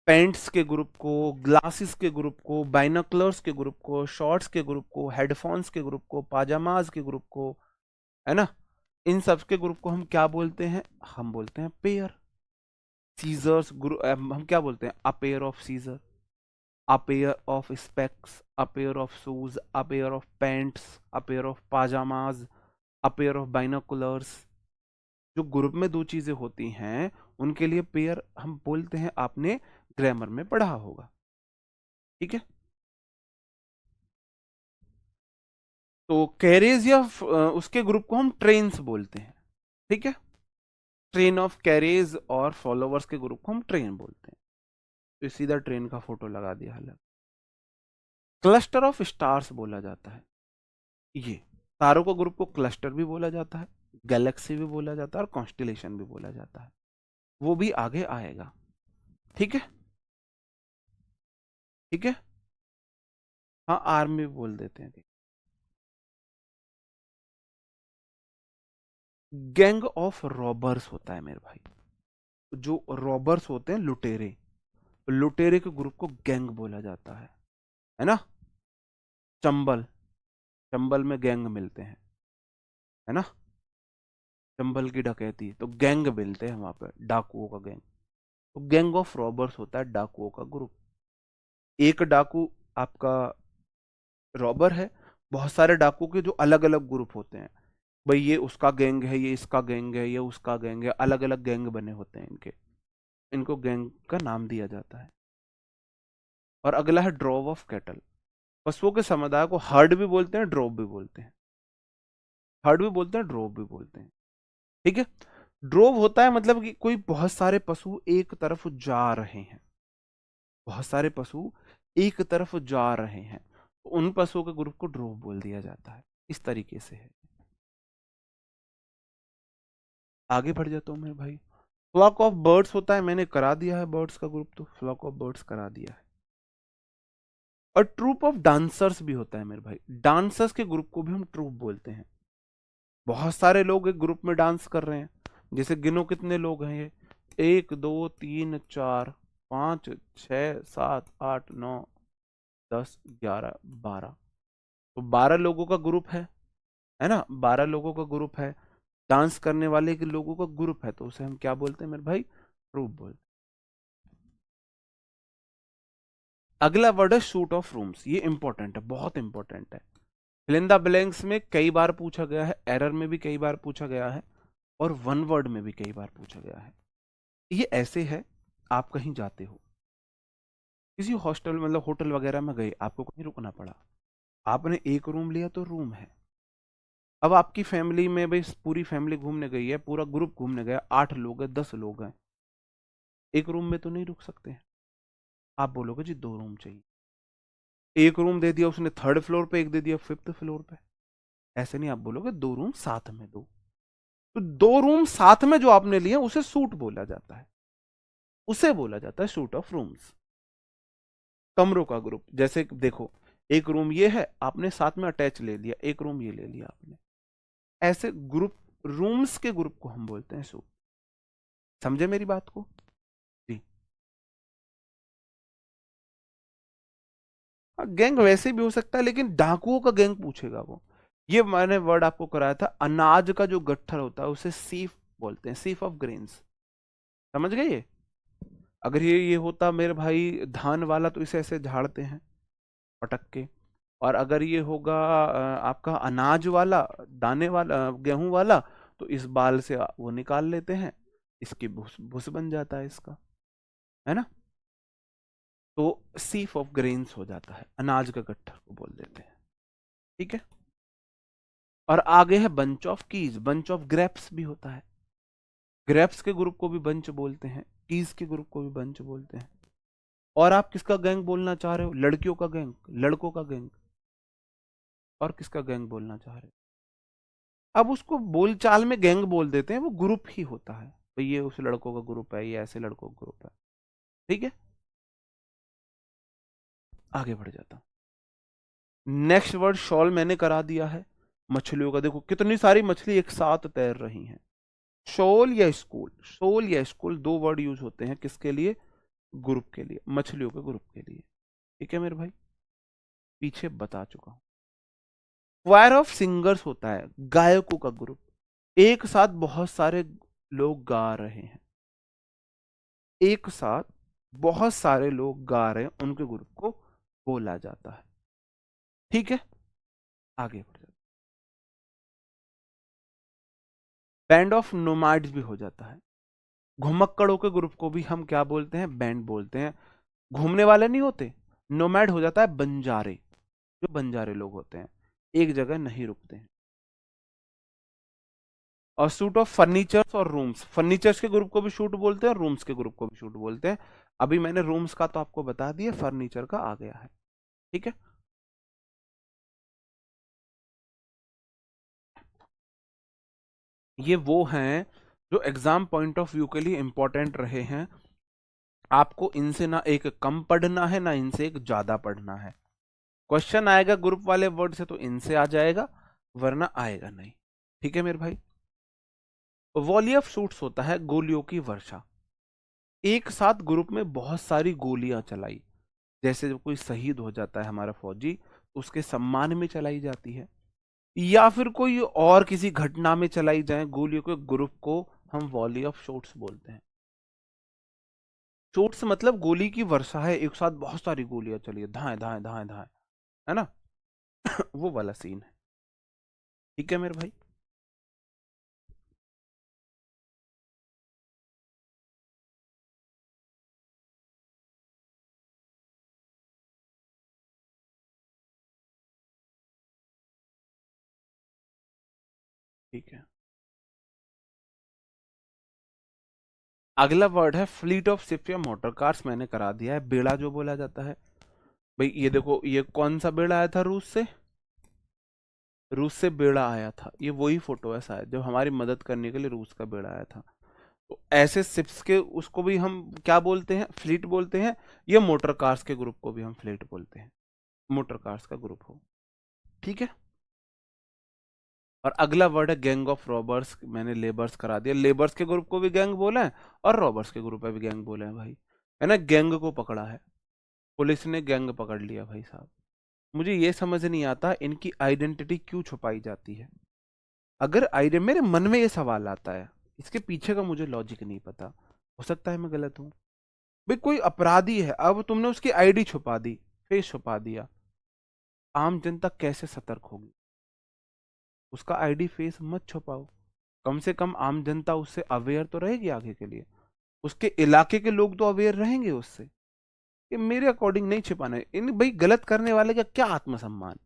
पेंट्स के ग्रुप को, ग्लासेस के ग्रुप को, बाइनोकुलर्स के ग्रुप को, शॉर्ट्स के ग्रुप को, हेडफोन्स के ग्रुप को, पाजामाज के ग्रुप को, है ना, इन सब के ग्रुप को हम क्या बोलते हैं? हम बोलते हैं पेयर। सीजर्स ग्रुप हम क्या बोलते हैं? A pair of scissor, a pair of specs, a pair of shoes, a pair of pants, a pair of pajamas, a pair of binoculars। जो ग्रुप में दो चीजें होती हैं उनके लिए पेयर हम बोलते हैं, आपने ग्रामर में पढ़ा होगा। ठीक है, तो कैरेज या उसके ग्रुप को हम ट्रेन्स बोलते हैं। ठीक है, ट्रेन ऑफ कैरेज और फॉलोवर्स के ग्रुप को हम ट्रेन बोलते हैं। तो सीधा ट्रेन का फोटो लगा दिया। हालांकि क्लस्टर ऑफ स्टार्स बोला जाता है, ये तारों को ग्रुप को क्लस्टर भी बोला जाता है, गैलेक्सी भी बोला जाता है, और कॉन्स्टिलेशन भी बोला जाता है, वो भी आगे आएगा। ठीक है, ठीक है, हाँ आर्मी भी बोल देते हैं। गैंग ऑफ रॉबर्स होता है मेरे भाई, जो रॉबर्स होते हैं, लुटेरे, लुटेरे के ग्रुप को गैंग बोला जाता है ना। चंबल, चंबल में गैंग मिलते हैं, है ना, चंबल की डकैती तो गैंग मिलते हैं वहां पे, डाकुओं का गैंग। तो गैंग ऑफ रॉबर्स होता है डाकुओं का ग्रुप। एक डाकू आपका रॉबर है, बहुत सारे डाकुओं के जो अलग अलग ग्रुप होते हैं, भाई ये उसका गैंग है, ये इसका गैंग है, ये उसका गैंग है, अलग अलग गैंग बने होते हैं इनके, इनको गैंग का नाम दिया जाता है। और अगला है ड्रॉव ऑफ कैटल। पशुओं के समुदाय को हर्ड भी बोलते हैं, ड्रॉव भी बोलते हैं। हर्ड भी बोलते हैं, ड्रॉव भी बोलते हैं। ठीक है। ड्रोव होता है मतलब कि कोई बहुत सारे पशु एक तरफ जा रहे हैं, बहुत सारे पशु एक तरफ जा रहे हैं, तो उन पशुओं के ग्रुप को ड्रोव बोल दिया जाता है। इस तरीके से है। आगे बढ़ जाता हूं मैं भाई। फ्लॉक ऑफ बर्ड्स होता है, मैंने करा दिया है बर्ड्स का ग्रुप, तो फ्लॉक ऑफ बर्ड्स करा दिया है। और ट्रूप ऑफ डांसर्स भी होता है मेरे भाई, डांसर्स के ग्रुप को भी हम ट्रूप बोलते हैं। बहुत सारे लोग एक ग्रुप में डांस कर रहे हैं, जैसे गिनो कितने लोग हैं ये, 1 2 3 4 5 6 7 8 9 10 11 12, तो 12 लोगों का ग्रुप है ना, 12 लोगों का ग्रुप है, डांस करने वाले के लोगों का ग्रुप है, तो उसे हम क्या बोलते हैं मेरे भाई, ग्रुप बोलते हैं। अगला वर्ड है शूट ऑफ रूम्स, ये इंपॉर्टेंट है, बहुत इंपॉर्टेंट है। फिल इन द ब्लैंक्स में कई बार पूछा गया है, एरर में भी कई बार पूछा गया है, और वन वर्ड में भी कई बार पूछा गया है। ये ऐसे है, आप कहीं जाते हो, किसी हॉस्टल मतलब होटल वगैरह में गए, आपको कहीं रुकना पड़ा, आपने एक रूम लिया तो रूम है। अब आपकी फैमिली में भाई पूरी फैमिली घूमने गई है, पूरा ग्रुप घूमने गया, 8 लोग हैं, 10 लोग हैं, एक रूम में तो नहीं रुक सकते हैं। आप बोलोगे जी 2 रूम चाहिए, एक रूम दे दिया उसने 3rd फ्लोर पे, एक दे दिया 5th फ्लोर पे, ऐसे नहीं, आप बोलोगे 2 रूम साथ में दो। तो 2 रूम साथ में जो आपने लिए उसे सूट बोला जाता है, उसे बोला जाता है सूट ऑफ रूम्स। कमरों का ग्रुप, जैसे देखो एक रूम ये है, आपने साथ में अटैच ले लिया, एक रूम ये ले लिया आपने, ऐसे ग्रुप, रूम्स के ग्रुप को हम बोलते हैं सूट। समझे मेरी बात को जी। गैंग वैसे भी हो सकता है, लेकिन डाकुओं का गैंग पूछेगा वो। ये मैंने वर्ड आपको कराया था, अनाज का जो गट्ठर होता है उसे सीफ बोलते हैं, सीफ ऑफ ग्रेन्स। समझ गए ये? अगर ये होता मेरे भाई धान वाला, तो इसे ऐसे झाड़ते हैं पटक के। और अगर ये होगा आपका अनाज वाला, दाने वाला, गेहूं वाला, तो इस बाल से वो निकाल लेते हैं, इसकी भूस भूस बन जाता है इसका, है ना। तो सीफ ऑफ ग्रेन्स हो जाता है, अनाज का गट्ठर को बोल देते हैं। ठीक है। और आगे है bunch of keys, bunch of grapes भी होता है, ग्रेप्स के ग्रुप को भी बंच बोलते हैं, कीज के ग्रुप को भी बंच बोलते हैं। और आप किसका गैंग बोलना चाह रहे हो, लड़कियों का गैंग, लड़कों का गैंग, और किसका गैंग बोलना चाह रहे हो? अब उसको बोलचाल में गैंग बोल देते हैं, वो ग्रुप ही होता है, तो ये उस लड़कों का ग्रुप है, ये ऐसे लड़कों का ग्रुप है। ठीक है। आगे बढ़ जाता हूं। नेक्स्ट वर्ड शॉल मैंने करा दिया है, मछलियों का, देखो कितनी सारी मछली एक साथ तैर रही हैं। शोल या स्कूल, शोल या स्कूल, 2 वर्ड यूज होते हैं किसके लिए, ग्रुप के लिए, मछलियों के ग्रुप के लिए। ठीक है मेरे भाई, पीछे बता चुका हूं। क्वायर ऑफ सिंगर्स होता है, गायकों का ग्रुप, एक साथ बहुत सारे लोग गा रहे हैं, एक साथ बहुत सारे लोग गा रहे हैं, उनके ग्रुप को बोला जाता है। ठीक है। आगे बढ़ जाता, बैंड ऑफ नोमैड्स भी हो जाता है, घुमक्कड़ों के ग्रुप को भी हम क्या बोलते हैं, बैंड बोलते हैं। घूमने वाले नहीं होते, नोमैड हो जाता है बंजारे, जो बंजारे लोग होते हैं, एक जगह नहीं रुकते हैं। और सूट ऑफ फर्नीचर्स और रूम्स, फर्नीचर्स के ग्रुप को भी शूट बोलते हैं और रूम्स के ग्रुप को भी शूट बोलते हैं। अभी मैंने रूम्स का तो आपको बता दिया, फर्नीचर का आ गया है। ठीक है। ये वो हैं जो एग्जाम पॉइंट ऑफ व्यू के लिए इंपॉर्टेंट रहे हैं। आपको इनसे ना एक कम पढ़ना है, ना इनसे एक ज्यादा पढ़ना है। क्वेश्चन आएगा ग्रुप वाले वर्ड से तो इनसे आ जाएगा, वरना आएगा नहीं। ठीक है मेरे भाई। वॉली ऑफ शूट्स होता है गोलियों की वर्षा, एक साथ ग्रुप में बहुत सारी गोलियां चलाई, जैसे जब कोई शहीद हो जाता है हमारा फौजी, उसके सम्मान में चलाई जाती है, या फिर कोई और किसी घटना में चलाई जाए गोलियों के ग्रुप को हम वॉली ऑफ शॉट्स बोलते हैं। शॉट्स मतलब गोली की वर्षा है, एक साथ बहुत सारी गोलियां चली है, धाए धाए धाए धाए, है ना। वो वाला सीन है। ठीक है मेरे भाई। ठीक है, अगला वर्ड है फ्लीट ऑफ शिप या मोटर कार्स। मैंने करा दिया है, बेड़ा जो बोला जाता है भाई। ये देखो, ये कौन सा बेड़ा आया था रूस से? रूस से बेड़ा आया था, ये वही फोटो है शायद, जब हमारी मदद करने के लिए रूस का बेड़ा आया था। तो ऐसे शिप्स के उसको भी हम क्या बोलते हैं? फ्लीट बोलते हैं। ये मोटर कार्स के ग्रुप को भी हम फ्लीट बोलते हैं, मोटर कार्स का ग्रुप हो। ठीक है। और अगला वर्ड है गैंग ऑफ रॉबर्स। मैंने लेबर्स करा दिया, लेबर्स के ग्रुप को भी गैंग बोला है और रॉबर्स के ग्रुप में भी गैंग बोले हैं भाई। है ना, गैंग को पकड़ा है, पुलिस ने गैंग पकड़ लिया भाई साहब। मुझे ये समझ नहीं आता इनकी आइडेंटिटी क्यों छुपाई जाती है। अगर आइडे मेरे मन में ये सवाल आता है, इसके पीछे का मुझे लॉजिक नहीं पता, हो सकता है मैं गलत हूं। भाई कोई अपराधी है, अब तुमने उसकी आईडी छुपा दी, फेस छुपा दिया, आम जनता कैसे सतर्क होगी? उसका आईडी फेस मत छुपाओ, कम से कम आम जनता उससे अवेयर तो रहेगी आगे के लिए, उसके इलाके के लोग तो अवेयर रहेंगे उससे। ये मेरे अकॉर्डिंग नहीं छिपाना है इन भाई, गलत करने वाले का क्या आत्मसम्मान।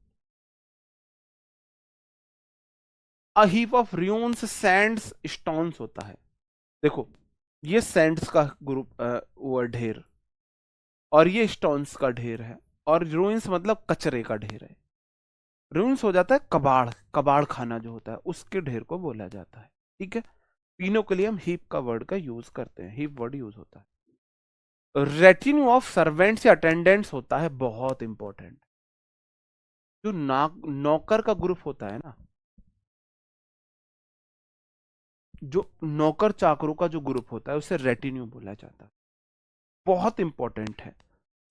A heap of ruins Sands stones होता है। देखो, ये सैंड्स का ग्रुप वो ढेर, और ये स्टोन्स का ढेर है, और ruins मतलब कचरे का ढेर है। ruins हो जाता है कबाड़, कबाड़ खाना जो होता है उसके ढेर को बोला जाता है। ठीक है, तीनों के लिए हम हीप का वर्ड का यूज करते हैं, हीप वर्ड यूज होता है। रेटिन्यू ऑफ सर्वेंट्स या अटेंडेंट्स होता है, बहुत इंपॉर्टेंट। जो नौकर का ग्रुप होता है ना, जो नौकर चाकरों का जो ग्रुप होता है उसे रेटिन्यू बोला जाता है, बहुत इंपॉर्टेंट है।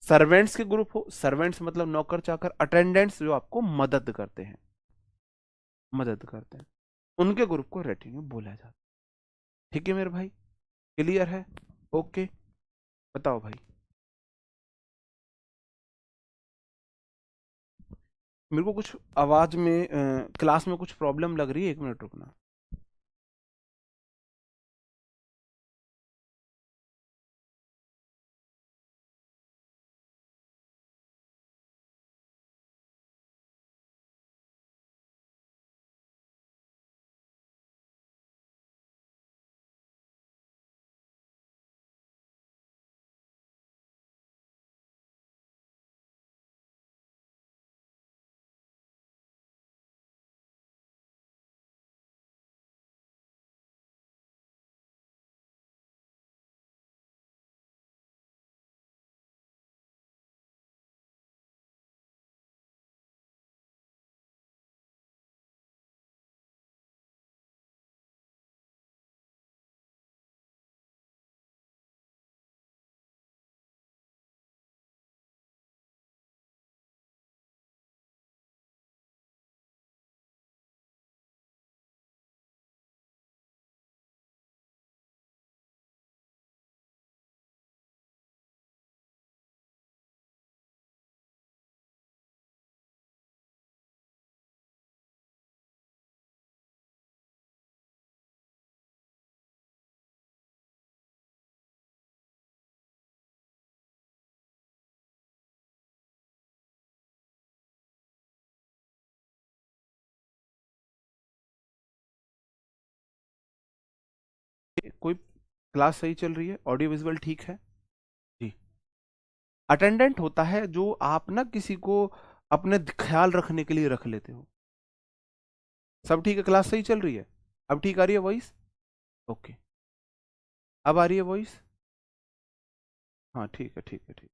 सर्वेंट्स के ग्रुप हो, सर्वेंट्स मतलब नौकर चाकर, अटेंडेंट्स जो आपको मदद करते हैं, मदद करते हैं, उनके ग्रुप को रेटिन्यू बोला जाता है। ठीक है मेरे भाई, क्लियर है? ओके, बताओ भाई। मेरे को कुछ आवाज में क्लास में कुछ प्रॉब्लम लग रही है, 1 मिनट रुकना। कोई क्लास सही चल रही है? ऑडियो विजुअल ठीक है जी? अटेंडेंट होता है जो आप ना किसी को अपने ख्याल रखने के लिए रख लेते हो। सब ठीक है? क्लास सही चल रही है? अब ठीक आ रही है वॉइस? ओके, अब आ रही है वॉइस? हाँ ठीक है, ठीक है, ठीक।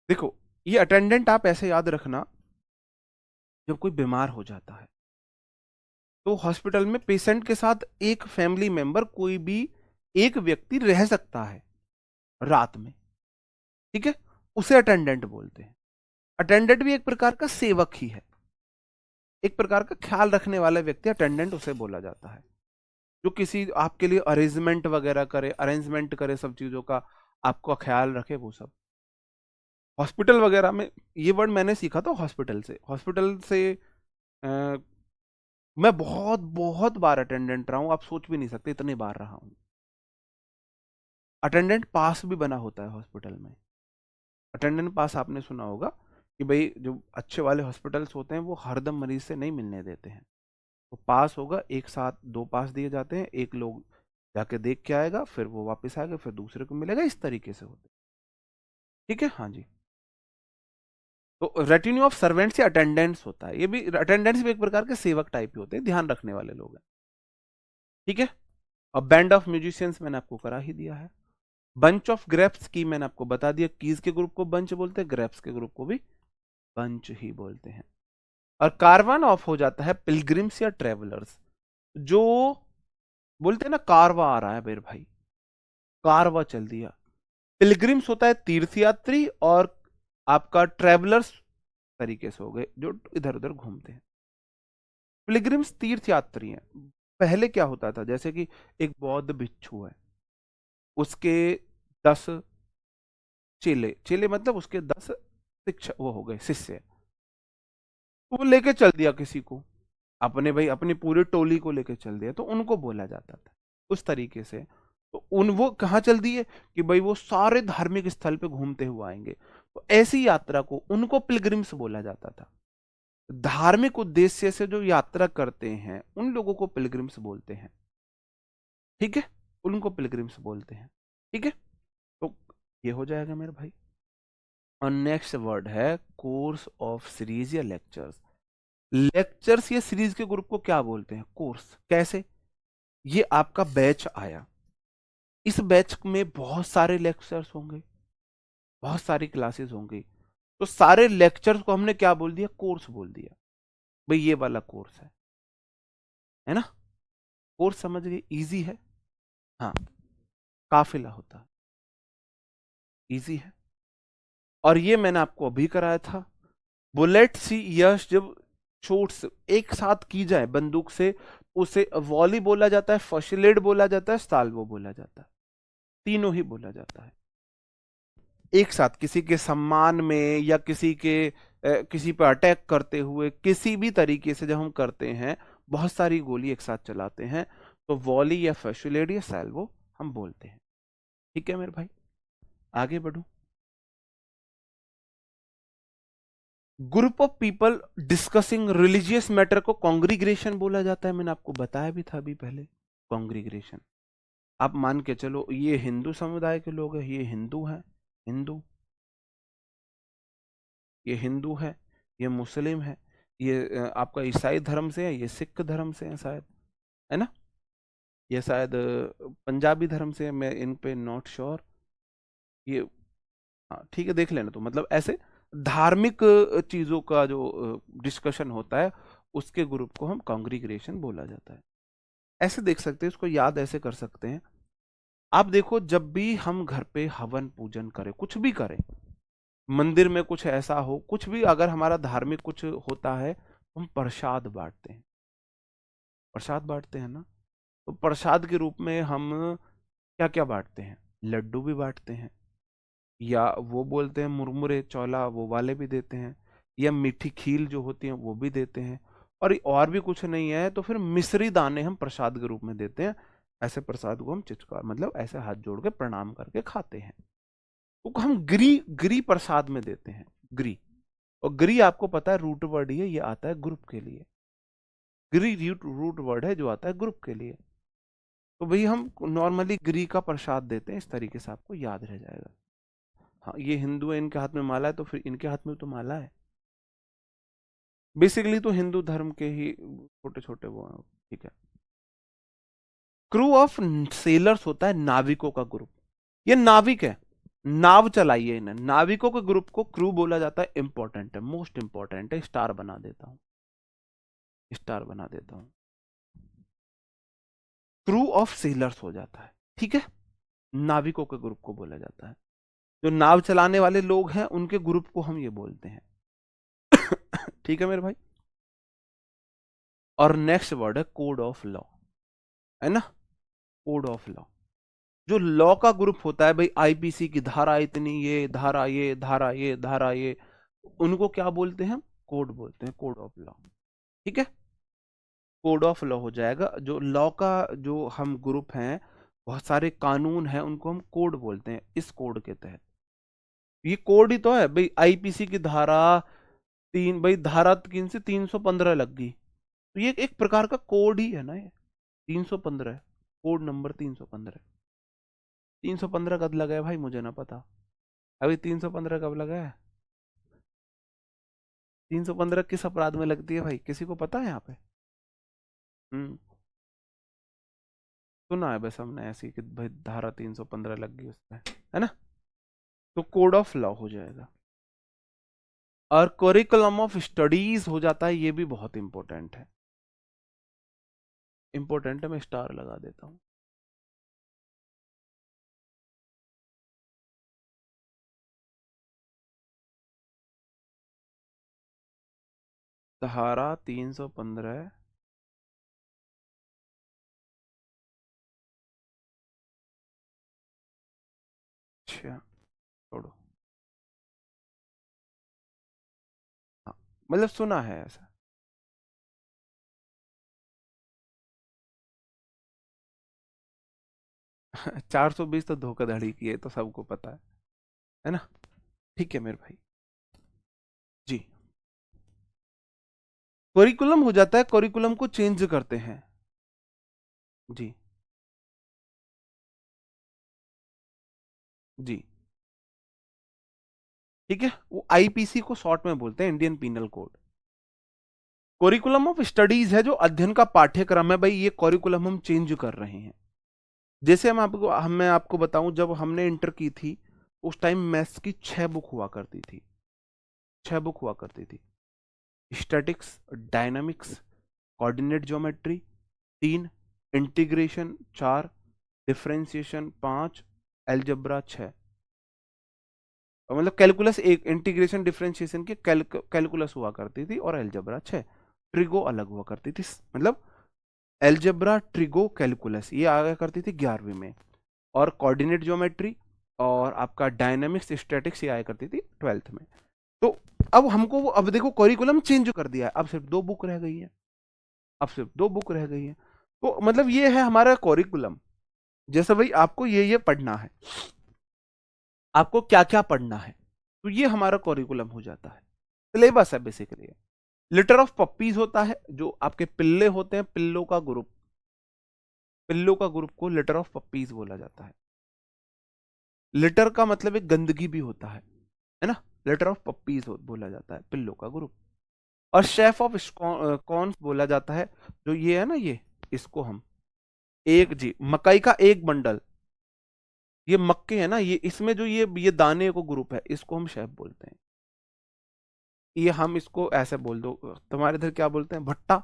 देखो, ये अटेंडेंट आप ऐसे याद रखना, जब कोई बीमार हो जाता है तो हॉस्पिटल में पेशेंट के साथ एक फैमिली मेंबर, कोई भी एक व्यक्ति रह सकता है रात में। ठीक है, उसे अटेंडेंट बोलते हैं। अटेंडेंट भी एक प्रकार का सेवक ही है, एक प्रकार का ख्याल रखने वाला व्यक्ति, अटेंडेंट उसे बोला जाता है, जो किसी आपके लिए अरेंजमेंट वगैरह करे, अरेंजमेंट करे, सब चीजों का आपका ख्याल रखे, वो सब। हॉस्पिटल वगैरह में ये वर्ड मैंने सीखा था हॉस्पिटल से अ, मैं बहुत बहुत बार अटेंडेंट रहा हूं, आप सोच भी नहीं सकते इतनी बार रहा हूं। अटेंडेंट पास भी बना होता है हॉस्पिटल में। अटेंडेंट पास आपने सुना होगा कि भाई जो अच्छे वाले हॉस्पिटल्स होते हैं वो हरदम मरीज से नहीं मिलने देते हैं। तो पास होगा, एक साथ दो पास दिए जाते हैं, एक लोग जाके देख के आएगा, फिर वो वापस आएगा, फिर दूसरे को मिलेगा, इस तरीके से होते हैं। ठीक है, हाँ जी। तो रेटिन्यू ऑफ सर्वेंट्स या अटेंडेंट्स होता है, ये भी अटेंडेंट्स भी एक प्रकार के सेवक टाइप के होते हैं, ध्यान रखने वाले लोग हैं। ठीक है। और बैंड ऑफ म्यूजिशियंस मैंने आपको करा ही दिया है। बंच ऑफ ग्रेप्स की मैंने आपको बता दिया, कीज के ग्रुप को बंच बोलते हैं, ग्रेप्स के ग्रुप को भी बंच ही बोलते हैं। और कारवान ऑफ हो जाता है पिलग्रिम्स या ट्रेवलर्स, जो बोलते हैं ना कारवा आ रहा है मेरे भाई, कारवा चल दिया। पिलग्रिम्स होता है तीर्थयात्री, और आपका ट्रेवलर्स तरीके से हो गए जो इधर उधर घूमते हैं। पिलग्रिम्स तीर्थयात्री हैं। पहले क्या होता था, जैसे कि एक बौद्ध भिक्षु है, उसके 10 चेले, चेले मतलब उसके 10 शिक्षक वो हो गए शिष्य, तो वो लेके चल दिया किसी को, अपने भाई अपनी पूरी टोली को लेके चल दिया, तो उनको बोला जाता था उस तरीके से। तो उन वो कहाँ चल दिए कि भाई वो सारे धार्मिक स्थल पे घूमते हुए आएंगे, तो ऐसी यात्रा को उनको पिलग्रिम्स बोला जाता था। धार्मिक उद्देश्य से जो यात्रा करते हैं उन लोगों को पिलग्रिम्स बोलते हैं। ठीक है, उनको पिलग्रिम्स बोलते हैं। ठीक है, तो ये हो जाएगा मेरे भाई। और नेक्स्ट वर्ड है कोर्स ऑफ सीरीज या लेक्चर्स। लेक्चर्स या सीरीज के ग्रुप को क्या बोलते हैं, कोर्स। कैसे, ये आपका बैच आया, इस बैच में बहुत सारे लेक्चर्स होंगे, बहुत सारी क्लासेस होंगी, तो सारे लेक्चर्स को हमने क्या बोल दिया, कोर्स बोल दिया। भाई ये वाला कोर्स है ना। कोर्स समझ गए, इजी है। हाँ, काफिला होता है, इजी है। और ये मैंने आपको अभी कराया था, बुलेट सी यश जब शॉट्स एक साथ की जाए बंदूक से, उसे वॉली बोला जाता है, फशिलेट बोला जाता है, साल्वो बोला जाता है, तीनों ही बोला जाता है। एक साथ किसी के सम्मान में या किसी पर अटैक करते हुए किसी भी तरीके से जब हम करते हैं, बहुत सारी गोली एक साथ चलाते हैं, तो वॉली या फशिलेट या साल्वो हम बोलते हैं। ठीक है मेरे भाई, आगे बढ़ू। Group of people discussing religious matter को कॉन्ग्रीग्रेशन बोला जाता है, मैंने आपको बताया भी था अभी पहले। कॉन्ग्रीग्रेशन, आप मान के चलो ये हिंदू समुदाय के लोग हैं, ये हिंदू है, हिंदू, ये हिंदू है, ये मुस्लिम है, ये आपका ईसाई धर्म से है, ये सिख धर्म से है शायद, है ना, ये शायद पंजाबी धर्म से है, मैं इन पे नॉट श्योर। ये हाँ ठीक है, देख लेना। तो मतलब ऐसे धार्मिक चीजों का जो डिस्कशन होता है, उसके ग्रुप को हम कॉन्ग्रीग्रेशन बोला जाता है। ऐसे देख सकते हैं, इसको याद ऐसे कर सकते हैं। आप देखो, जब भी हम घर पे हवन पूजन करें, कुछ भी करें, मंदिर में कुछ ऐसा हो, कुछ भी अगर हमारा धार्मिक कुछ होता है, हम प्रसाद बांटते हैं, प्रसाद बांटते हैं ना। तो प्रसाद के रूप में हम क्या क्या बांटते हैं, लड्डू भी बांटते हैं, या वो बोलते हैं मुरमुरे चौला, वो वाले भी देते हैं, या मीठी खील जो होती है वो भी देते हैं। और भी कुछ नहीं है तो फिर मिश्री दाने हम प्रसाद के रूप में देते हैं। ऐसे प्रसाद को हम चिचकार मतलब ऐसे हाथ जोड़ के प्रणाम करके खाते हैं, तो हम गिरी गिरी प्रसाद में देते हैं, गिरी। और गिरी आपको पता है रूट वर्ड ही है, ये आता है ग्रुप के लिए। गिरी रूट वर्ड है जो आता है ग्रुप के लिए। तो भाई हम नॉर्मली गिरी का प्रसाद देते हैं, इस तरीके से आपको याद रह जाएगा। हाँ, ये हिंदू है, इनके हाथ में माला है, तो फिर इनके हाथ में तो माला है। बेसिकली तो हिंदू धर्म के ही छोटे छोटे वो हैं। ठीक है। क्रू ऑफ सेलर्स होता है नाविकों का ग्रुप, ये नाविक है, नाव चलाइए इन्हें, नाविकों के ग्रुप को क्रू बोला जाता है। इंपॉर्टेंट है, मोस्ट इंपॉर्टेंट है, स्टार बना देता हूं, स्टार बना देता हूं। क्रू ऑफ सेलर्स हो जाता है। ठीक है, नाविकों के ग्रुप को बोला जाता है, जो नाव चलाने वाले लोग हैं उनके ग्रुप को हम ये बोलते हैं। ठीक है मेरे भाई। और नेक्स्ट वर्ड है कोड ऑफ लॉ, है ना, कोड ऑफ लॉ। जो लॉ का ग्रुप होता है भाई, आईपीसी की धारा इतनी, ये धारा, ये धारा, ये धारा, ये, उनको क्या बोलते हैं? कोड बोलते हैं, कोड ऑफ लॉ। ठीक है, कोड ऑफ लॉ हो जाएगा। जो लॉ का जो हम ग्रुप हैं, बहुत सारे कानून हैं, उनको हम कोड बोलते हैं। इस कोड के तहत, ये कोड ही तो है भाई, आईपीसी की धारा तीन, भाई धारा 315 लग गई, तो ये एक प्रकार का कोड ही है ना ये। 315, कोड नंबर 315। 315 कब लगा है भाई, मुझे ना पता। अभी 315 कब लगा है? 315 किस अपराध में लगती है भाई, किसी को पता है यहाँ पे? हम्म, सुना है बस हमने ऐसी कि भाई धारा 315 लग गई उसमें, है ना? तो कोड ऑफ लॉ हो जाएगा। और करिकुलम ऑफ स्टडीज हो जाता है, ये भी बहुत इंपॉर्टेंट है। इंपॉर्टेंट है, मैं स्टार लगा देता हूं। धारा 315। अच्छा, छोड़ो। हाँ, मतलब सुना है ऐसा। 420 तो धोखाधड़ी की है, तो सबको पता है ना? ठीक है मेरे भाई। जी, करिकुलम हो जाता है, करिकुलम को चेंज करते हैं। जी जी, ठीक है, वो आईपीसी को शॉर्ट में बोलते हैं, Indian penal code. Curriculum of studies है जो अध्ययन का पाठ्यक्रम है भाई, ये करिकुलम हम चेंज कर रहे हैं। जैसे मैं आपको बताऊं, जब हमने इंटर की थी, उस टाइम मैथ्स की 6 बुक हुआ करती थी। 6 बुक हुआ करती थी। Statics, dynamics, coordinate geometry 3, integration 4, differentiation 5, algebra 6। मतलब कैलकुलस एक, इंटीग्रेशन डिफरेंशिएशन की कैलकुलस हुआ करती थी, और एलजेब्रा 6। ट्रिगो अलग हुआ करती थी, मतलब एलजेब्रा, ट्रिगो, कैलकुलस ये आया करती थी 11वीं में। और कोऑर्डिनेट ज्योमेट्री और आपका डायनामिक्स, स्टैटिक्स ये आया करती थी 12th में। तो अब हमको वो, अब देखो करिकुलम चेंज कर दिया है, अब सिर्फ 2 बुक रह गई है। अब सिर्फ 2 बुक रह गई है। तो मतलब ये है हमारा करिकुलम। जैसे भाई आपको ये पढ़ना है, आपको क्या क्या पढ़ना है, तो ये हमारा करिकुलम हो जाता है, सिलेबस है बेसिकली। लिटर ऑफ पप्पीज होता है, जो आपके पिल्ले होते हैं, पिल्लों का ग्रुप, पिल्लों का ग्रुप को लिटर ऑफ पप्पीज बोला जाता है। लिटर का मतलब एक गंदगी भी होता है ना? लिटर ऑफ पप्पीज बोला जाता है पिल्लों का ग्रुप। और शेफ ऑफ कॉर्न्स बोला जाता है, जो ये है ना, ये इसको हम एक, जी, मकई का एक बंडल, ये मक्के है ना, ये इसमें जो ये दाने को ग्रुप है, इसको हम शेफ बोलते हैं। ये हम इसको ऐसे बोल दो, तुम्हारे इधर क्या बोलते हैं, भट्टा,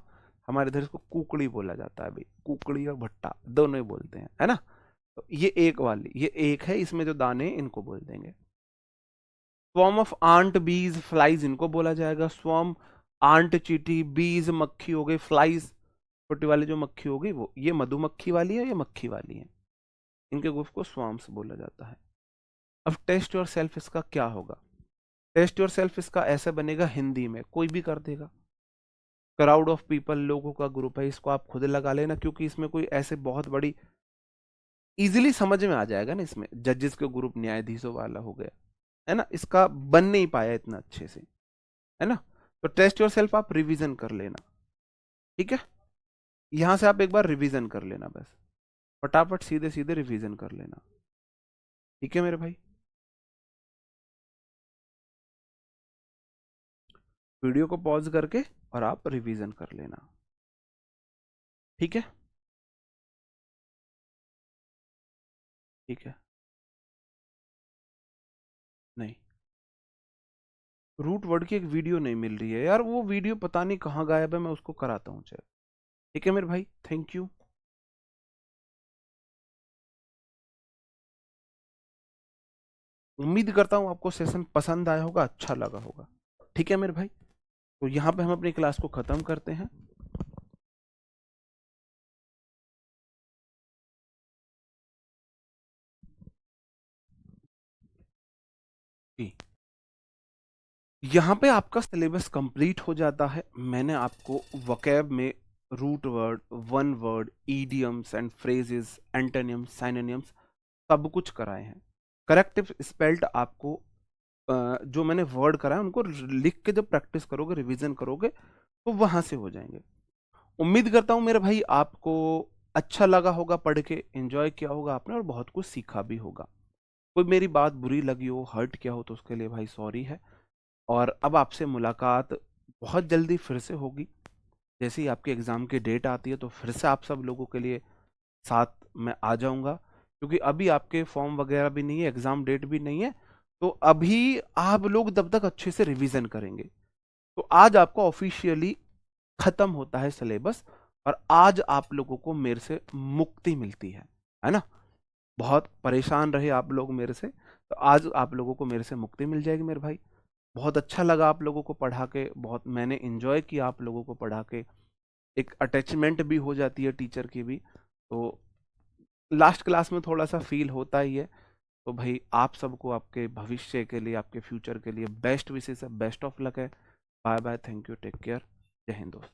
हमारे इधर इसको कुकड़ी बोला जाता है भाई, कुकड़ी और भट्टा दोनों ही बोलते हैं, है ना? तो ये एक वाली, ये एक है, इसमें जो दाने इनको बोल देंगे। स्वॉर्म ऑफ आंट, बीज, फ्लाइज इनको बोला जाएगा। स्वॉर्म, आंट चीटी, बीज मक्खी हो गई, फ्लाइज छोटी वाली जो मक्खी हो गई, वो ये मधुमक्खी वाली है, ये मक्खी वाली है, इनके ग्रुप को स्वॉर्म्स बोला जाता है। अब टेस्ट योर सेल्फ इसका क्या होगा? टेस्ट योर सेल्फ इसका ऐसे बनेगा, हिंदी में कोई भी कर देगा। क्राउड ऑफ पीपल, लोगों का ग्रुप है, इसको आप खुद लगा लेना, क्योंकि इसमें कोई ऐसे बहुत बड़ी, इजीली समझ में आ जाएगा ना, इसमें जजेस के ग्रुप, न्यायाधीशों वाला हो गया, है ना? इसका बन नहीं पाया इतना अच्छे से, है ना? तो टेस्ट योर सेल्फ आप रिवीजन कर लेना, ठीक है? यहां से आप एक बार रिवीजन कर लेना, बस फटाफट सीधे सीधे रिवीजन कर लेना, ठीक है मेरे भाई? वीडियो को पॉज करके और आप रिवीजन कर लेना, ठीक है? ठीक है। नहीं, रूट वर्ड की एक वीडियो नहीं मिल रही है यार, वो वीडियो पता नहीं कहाँ गायब है, मैं उसको कराता हूँ चेक। ठीक है मेरे भाई, थैंक यू। उम्मीद करता हूँ आपको सेशन पसंद आया होगा, अच्छा लगा होगा। ठीक है मेरे भाई, तो यहाँ पे हम अपनी क्लास को खत्म करते हैं। जी, यहाँ पे आपका सिलेबस कंप्लीट हो जाता है। मैंने आपको वोकैब में root word, one word, idioms and phrases, antonyms, synonyms सब कुछ कराए हैं। करेक्टिव स्पेल्ड आपको जो मैंने वर्ड कराया उनको लिख के जब प्रैक्टिस करोगे, रिवीजन करोगे तो वहां से हो जाएंगे। उम्मीद करता हूँ मेरे भाई आपको अच्छा लगा होगा, पढ़ के एंजॉय किया होगा आपने और बहुत कुछ सीखा भी होगा। कोई मेरी बात बुरी लगी हो, हर्ट किया हो तो उसके लिए भाई सॉरी है। और अब आपसे मुलाकात बहुत जल्दी फिर से होगी। जैसे ही आपके एग्ज़ाम की डेट आती है तो फिर से आप सब लोगों के लिए साथ में आ जाऊंगा, क्योंकि अभी आपके फॉर्म वगैरह भी नहीं है, एग्ज़ाम डेट भी नहीं है। तो अभी आप लोग तब तक अच्छे से रिवीजन करेंगे। तो आज आपका ऑफिशियली खत्म होता है सिलेबस और आज आप लोगों को मेरे से मुक्ति मिलती है ना। बहुत परेशान रहे आप लोग मेरे से, तो आज आप लोगों को मेरे से मुक्ति मिल जाएगी मेरे भाई। बहुत अच्छा लगा आप लोगों को पढ़ा के, बहुत मैंने एंजॉय किया आप लोगों को पढ़ा के। एक अटैचमेंट भी हो जाती है टीचर की भी। तो लास्ट क्लास में थोड़ा सा फील होता ही है। तो भाई आप सबको आपके भविष्य के लिए, आपके फ्यूचर के लिए बेस्ट विशेष है, बेस्ट ऑफ लक है। Bye bye, thank you, take care, जय हिंद दोस्त।